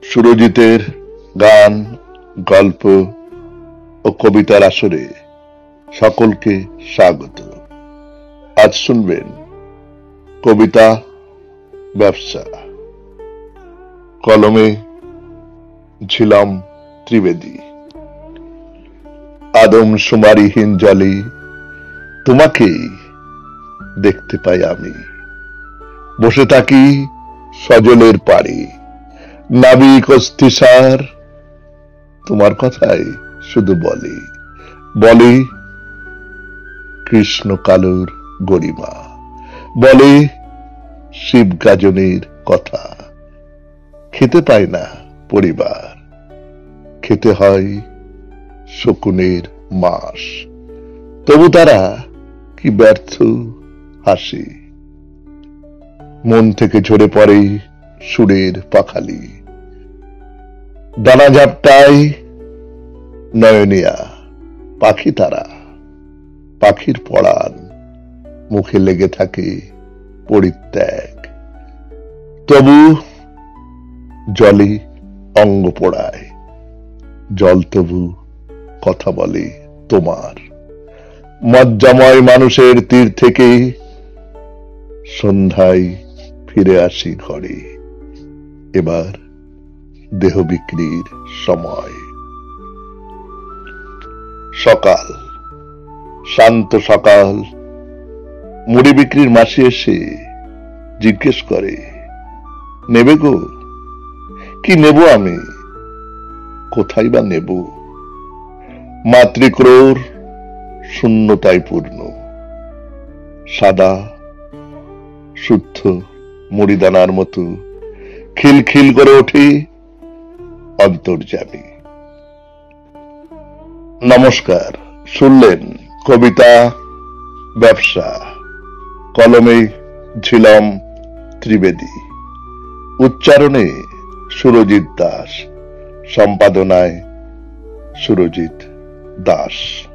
সুরজিতের গান, গল্প ও কবিতার আসরে সকলকে স্বাগত। আজ শুনবেন কবিতা ব্যবসা। কলমে ঝিলাম ত্রিবেদী। আদম শুমারিহীন জলে তোমাকেই দেখতে পাই আমি। বসে থাকি সজলের পাড়ে, নাবিক অস্থিসার তোমার কথাই শুধু বলে বলে কৃষ্ণ কালুর গরিমা, বলে শিব গাজনের কথা। খেতে পায় না পরিবার, খেতে হয় শকুনের মাস, তবু তারা কি ব্যর্থ হাসি। মন থেকে ঝরে পড়ে সুরের পাখালি, ডানা ঝাপটায় নয়নিয়া পাখি তারা। পাখির পড়ান মুখে লেগে থাকে পরিত্যাগ, তবু জলে অঙ্গ পোড়ায়। জল তবু কথা বলে তোমার। মজ্জাময় মানুষের তীর থেকে সন্ধ্যায় ফিরে আসি ঘরে। এবার দেহ বিক্রির সময়। সকাল, শান্ত সকাল। মুড়ি বিক্রির মাসি এসে জিজ্ঞেস করে, নেবে গো? কি নেব আমি, কোথায় বা নেব? মাতৃক্রোর শূন্যতায় পূর্ণ। সাদা শুদ্ধ মুড়িদানার মতো খিলখিল করে ওঠে অন্তর্যামী। নমস্কার, শুনলেন কবিতা ব্যবসা। কলমে ঝিলাম ত্রিবেদী, উচ্চারণে সুরজিৎ দাস, সম্পাদনায় সুরজিৎ দাস।